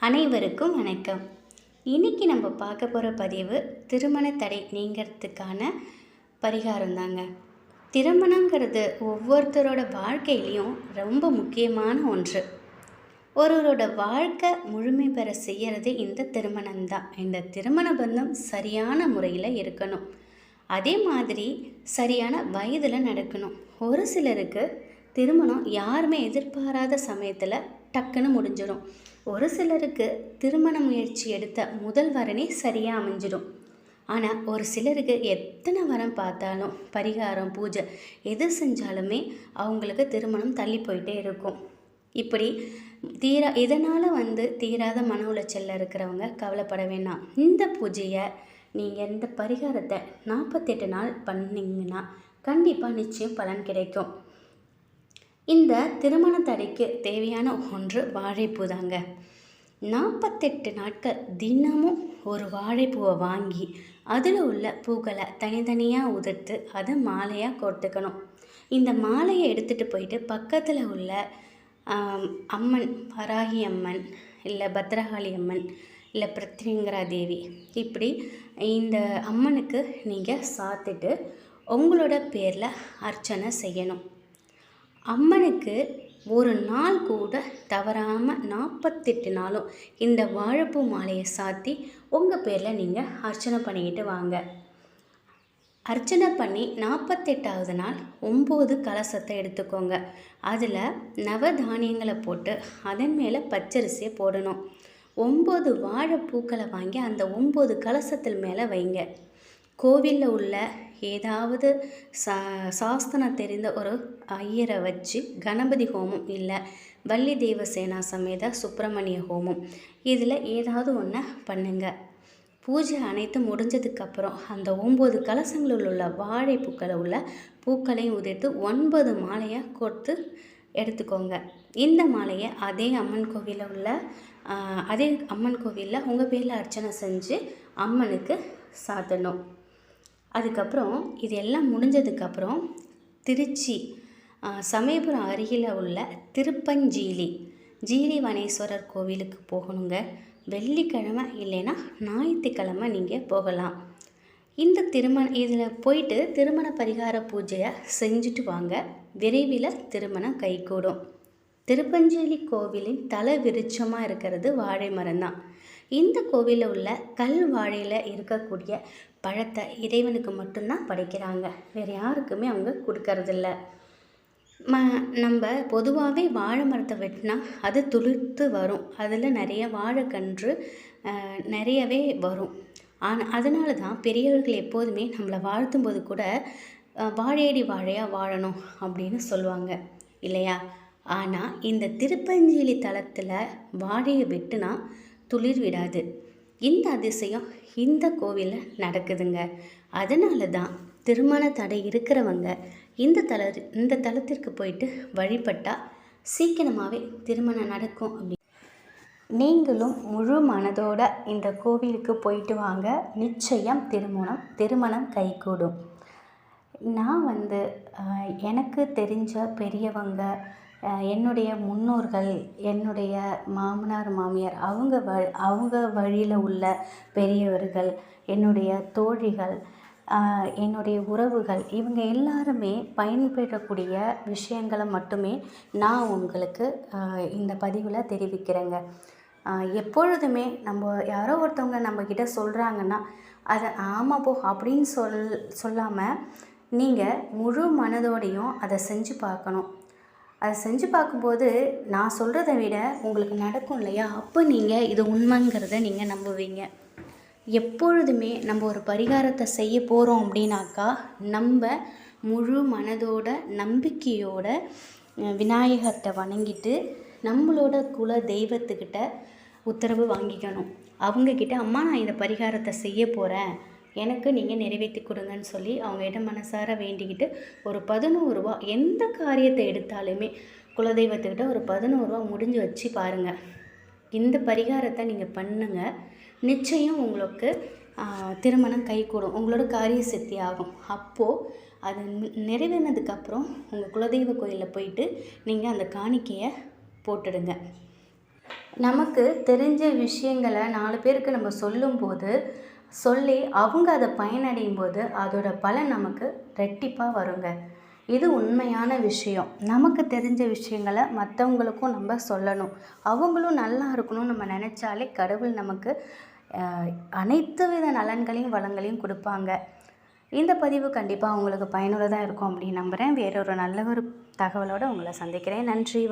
அனைவருக்கும் வணக்கம். இன்றைக்கி நம்ம பார்க்க போகிற பதிவு திருமண தடை நீங்கிறதுக்கான பரிகாரம் தாங்க. திருமணங்கிறது ஒவ்வொருத்தரோட வாழ்க்கையிலையும் ரொம்ப முக்கியமான ஒன்று. ஒருவரோட வாழ்க்கை முழுமை பெற செய்கிறது இந்த திருமணம்தான். இந்த திருமண பந்தம் சரியான முறையில் இருக்கணும். அதே மாதிரி சரியான வயதில் நடக்கணும். ஒரு சிலருக்கு திருமணம் யாருமே எதிர்பாராத சமயத்தில் டக்குன்னு முடிஞ்சிடும். ஒரு சிலருக்கு திருமண முயற்சி எடுத்த முதல் வரனே சரியாக அமைஞ்சிடும். ஆனால் ஒரு சிலருக்கு எத்தனை வரம் பார்த்தாலும் பரிகாரம் பூஜை எது செஞ்சாலுமே அவங்களுக்கு திருமணம் தள்ளி போயிட்டே இருக்கும். இப்படி இதனால் தீராத மன உளைச்சலில் இருக்கிறவங்க கவலைப்பட வேண்டாம். இந்த பூஜையை நீங்கள் இந்த பரிகாரத்தை 48 நாள் பண்ணிங்கன்னா கண்டிப்பாக நிச்சயம் பலன் கிடைக்கும். இந்த திருமண தடைக்கு தேவையான ஒன்று வாழைப்பூ தாங்க. 48 நாட்கள் தினமும் ஒரு வாழைப்பூவை வாங்கி அதில் உள்ள பூக்களை தனித்தனியாக உதிர்த்து அதை மாலையாக கோர்த்துக்கணும். இந்த மாலையை எடுத்துகிட்டு போயிட்டு பக்கத்தில் உள்ள அம்மன், வராகி அம்மன் இல்லை பத்ரகாளி அம்மன் இல்லை பிரத்யங்கரா தேவி, இப்படி இந்த அம்மனுக்கு நீங்கள் சாத்திட்டு உங்களோட பேரில் அர்ச்சனை செய்யணும். அம்மனுக்கு ஒரு நாள் கூட தவறாமல் 48 நாளும் இந்த வாழைப்பூ மாலையை சாத்தி உங்கள் பேரில் நீங்கள் அர்ச்சனை பண்ணிக்கிட்டு வாங்க. அர்ச்சனை பண்ணி 48வது நாள் 9 கலசத்தை எடுத்துக்கோங்க. அதில் நவதானியங்களை போட்டு அதன் மேலே பச்சரிசியை போடணும். 9 வாழைப்பூக்களை வாங்கி அந்த 9 கலசத்தில் மேலே வைங்க. கோவிலில் உள்ள ஏதாவது சாஸ்திரம் தெரிந்த ஒரு ஐயரை வச்சு கணபதி ஹோமம் இல்லை வள்ளி தேவசேனா சமேத சுப்பிரமணிய ஹோமம் இதில் ஏதாவது ஒன்று பண்ணுங்க. பூஜை அனைத்து முடிஞ்சதுக்கப்புறம் அந்த 9 கலசங்களில் உள்ள வாழைப்பூக்களை உள்ள பூக்களையும் உதிர்த்து 9 மாலையாக கொடுத்து எடுத்துக்கோங்க. இந்த மாலையை அதே அம்மன் கோவிலில் உங்கள் பேரில் அர்ச்சனை செஞ்சு அம்மனுக்கு சாத்தணும். அதுக்கப்புறம் இது எல்லாம் முடிஞ்சதுக்கப்புறம் திருச்சி சமயபுரம் அருகில் உள்ள ஜீலிவனேஸ்வரர் கோவிலுக்கு போகணுங்க. வெள்ளிக்கிழமை இல்லைன்னா ஞாயிற்றுக்கிழமை நீங்கள் போகலாம். இந்த இதில் போயிட்டு திருமண பரிகார பூஜையை செஞ்சுட்டு வாங்க. விரைவில் திருமணம் கைகூடும். திருப்பஞ்சேலி கோவிலின் தலை விருட்சமாக இருக்கிறது வாழை மரம் தான். இந்த கோவிலில் உள்ள கல் வாழையில் இருக்கக்கூடிய பழத்தை இறைவனுக்கு மட்டும்தான் படைக்கிறாங்க. வேறு யாருக்குமே அவங்க கொடுக்கறதில்ல. நம்ம பொதுவாகவே வாழை மரத்தை வெட்டினா அது துளிர்த்து வரும். அதில் நிறைய வாழைக்கன்று நிறையவே வரும். அதனால தான் பெரியவர்கள் எப்போதுமே நம்மளை வாழ்த்தும் போது கூட வாழையடி வாழையாக வாழணும் அப்படின்னு சொல்லுவாங்க இல்லையா? ஆனால் இந்த திருப்பஞ்சேலி தலத்தில் வாழையை வெட்டுனா துளிர் விடாது. இந்த அதிசயம் இந்த கோவிலில் நடக்குதுங்க. அதனால தான் திருமண தடை இருக்கிறவங்க இந்த தலத்திற்கு போயிட்டு வழிபட்டால் சீக்கிரமாகவே திருமணம் நடக்கும். நீங்களும் முழு மனதோட இந்த கோவிலுக்கு போயிட்டு வாங்க. நிச்சயம் திருமணம் கைகூடும். நான் எனக்கு தெரிஞ்ச பெரியவங்க, என்னுடைய முன்னோர்கள், என்னுடைய மாமனார் மாமியார், அவங்க வழியில் உள்ள பெரியவர்கள், என்னுடைய தோழிகள், என்னுடைய உறவுகள், இவங்க எல்லாருமே பயன்பெறக்கூடிய விஷயங்களை மட்டுமே நான் உங்களுக்கு இந்த பதிவில் தெரிவிக்கிறேங்க. எப்பொழுதுமே நம்ம யாரோ ஒருத்தவங்க நம்மக்கிட்ட சொல்கிறாங்கன்னா அதை ஆமாம் போ அப்படின்னு சொல்லாமல் நீங்கள் முழு மனதோடையும் அதை செஞ்சு பார்க்கணும். அதை செஞ்சு பார்க்கும்போது நான் சொல்கிறத விட உங்களுக்கு நடக்கும் இல்லையா? அப்போ நீங்கள் இது உண்மைங்கிறத நீங்கள் நம்புவீங்க. எப்பொழுதுமே நம்ம ஒரு பரிகாரத்தை செய்ய போகிறோம் அப்படின்னாக்கா நம்ம முழு மனதோட நம்பிக்கையோட விநாயகர்கிட்ட வணங்கிட்டு நம்மளோட குல தெய்வத்துக்கிட்ட உத்தரவு வாங்கிக்கணும். அவங்கக்கிட்ட அம்மா நான் இந்த பரிகாரத்தை செய்ய போகிறேன், எனக்கு நீங்கள் நிறைவேற்றி கொடுங்கன்னு சொல்லி அவங்ககிட்ட மனசார வேண்டிக்கிட்டு ஒரு 11 ரூபா, எந்த காரியத்தை எடுத்தாலுமே குலதெய்வத்துக்கிட்ட ஒரு 11 ரூபா முடிஞ்சு வச்சு பாருங்கள். இந்த பரிகாரத்தை நீங்கள் பண்ணுங்கள். நிச்சயம் உங்களுக்கு திருமணம் கைகூடும், உங்களோட காரிய சித்தி ஆகும். அப்போது அது நிறைவேறினதுக்கப்புறம் உங்கள் குலதெய்வ கோயிலில் போயிட்டு நீங்கள் அந்த காணிக்கையை போட்டுடுங்க. நமக்கு தெரிஞ்ச விஷயங்களை 4 பேருக்கு நம்ம சொல்லும்போது, சொல்லி அவங்க அதை பயனடையும் போது, அதோட பலன் நமக்கு ரெட்டிப்பாக வருங்க. இது உண்மையான விஷயம். நமக்கு தெரிஞ்ச விஷயங்கள மற்றவங்களுக்கும் நம்ம சொல்லணும். அவங்களும் நல்லா இருக்கணும்னு நம்ம நினச்சாலே கடவுள் நமக்கு அனைத்து வித நலன்களையும், வளங்களையும் கொடுப்பாங்க. இந்த பதிவு கண்டிப்பாக உங்களுக்கு பயனுள்ளதாக இருக்கும் அப்படின்னு நம்புகிறேன். வேறொரு நல்ல ஒரு தகவலோடு உங்களை சந்திக்கிறேன். நன்றி.